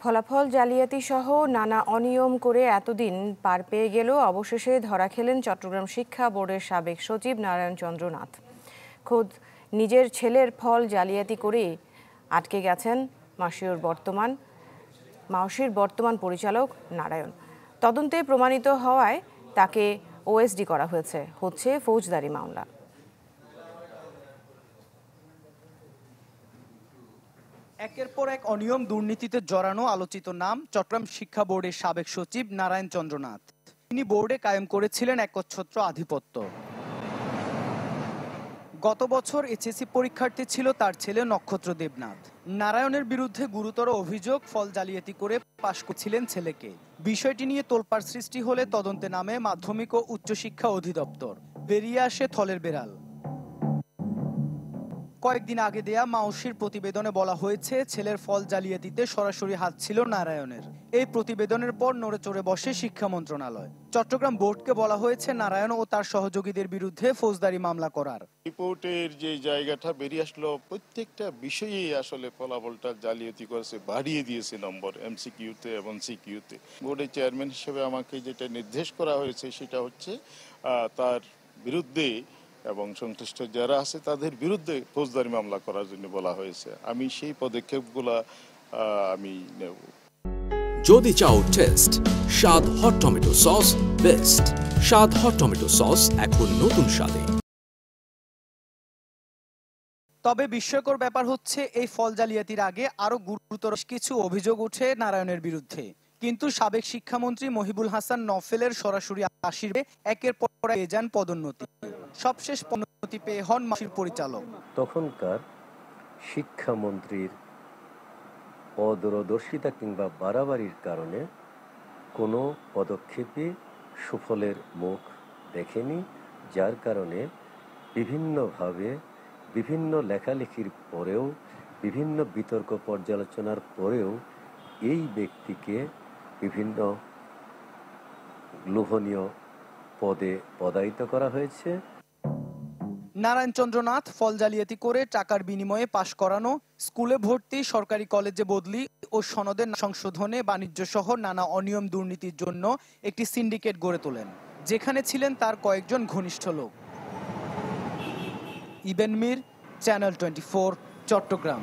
ফলাফল জালিয়াতি সহ নানা অনিয়ম করে এতদিন পার পেয়ে গেলেও অবশেষে ধরা খেলেন চট্টগ্রাম শিক্ষা বোর্ডের সাবেক সচিব নারায়ণ চন্দ্র নাথ। খোদ নিজের ছেলের ফল জালিয়াতি করে আটকে গেছেন মাওসির বর্তমান পরিচালক নারায়ণ। তদন্তে প্রমাণিত হওয়ায় তাকে ওএসডি করা হচ্ছে ফৌজদারি মামলা। একের পর এক অনিয়ম দুর্নীতিতে জড়ানো আলোচিত নাম চট্টগ্রাম শিক্ষা বোর্ডের সাবেক সচিব নারায়ণ চন্দ্র নাথ। তিনি বোর্ডে কায়েম করেছিলেন একচ্ছত্র আধিপত্য। গত বছর এইচএসসি পরীক্ষার্থী ছিল তার ছেলে নক্ষত্র দেবনাথ। নারায়ণের বিরুদ্ধে গুরুতর অভিযোগ, ফল জালিয়াতি করে পাশ করছিলেন ছেলেকে। বিষয়টি নিয়ে তোলপাড় সৃষ্টি হলে তদন্তে নামে মাধ্যমিক ও উচ্চশিক্ষা অধিদপ্তর। বেরিয়ে আসে থলের বেড়াল। কয়েকদিন আগে দেয়া মাওসির প্রতিবেদনে বলা হয়েছে ছেলের ফল জালিয়াতিতে সরাসরি হাত ছিল নারায়ণের। এই প্রতিবেদনের পর নড়েচড়ে বসে শিক্ষা মন্ত্রণালয়। চট্টগ্রাম বোর্ডকে বলা হয়েছে নারায়ণ ও তার সহযোগীদের বিরুদ্ধে ফৌজদারি মামলা করার। রিপোর্টের যে জায়গাটা বেরিয়ে আসলো, প্রত্যেকটা বিষয়েই আসলে ফলাফলটা জালিয়াতি করেছে, বাড়িয়ে দিয়েছে নম্বর এমসিকিউতে এবং সিকিউতে। বোর্ডের চেয়ারম্যান হিসেবে আমাকে যেটা নির্দেশ করা হয়েছে সেটা হচ্ছে তার বিরুদ্ধে এবং সংশ্লিষ্ট যারা আছে তাদের বিরুদ্ধে ফৌজদারি মামলা করার জন্য বলা হয়েছে। আমি সেই পদক্ষেপগুলো আমি নেব। যদি চাও টেস্ট স্বাদ হট টমেটো সস বেস্ট। স্বাদ হট টমেটো সস এখন নতুন স্বাদে। তবে বিস্ময়কর ব্যাপার হচ্ছে এই ফল জালিয়াতির আগে আরো গুরুতর কিছু অভিযোগ ওঠে নারায়ণের বিরুদ্ধে, কিন্তু সাবেক শিক্ষামন্ত্রী মহিবুল হাসান নফেলের সরাসরি আশীর্বাদে একের পর এক যান পদোন্নতি। সবশেষ পদোন্নতি পেয়ে হন মাওসির পরিচালক। তখনকার শিক্ষামন্ত্রীর অদূরদর্শিতা কিংবা বাড়াবাড়ির কারণে কোনো পদক্ষেপে সুফলের মুখ দেখেনি, যার কারণে বিভিন্নভাবে বিভিন্ন লেখালেখির পরেও বিভিন্ন বিতর্ক পর্যালোচনার পরেও এই ব্যক্তিকে বিভিন্ন লোভনীয় পদে পদায়িত করা হয়েছে। নারায়ণ চন্দ্র নাথ ফল জালিয়াতি করে টাকার বিনিময়ে পাশ করানো, স্কুলে ভর্তি, সরকারি কলেজে বদলি ও সনদের সংশোধনে বাণিজ্য সহ নানা অনিয়ম দুর্নীতির জন্য একটি সিন্ডিকেট গড়ে তোলেন, যেখানে ছিলেন তার কয়েকজন ঘনিষ্ঠ লোক। ইবেন মির, চ্যানেল 24, চট্টগ্রাম।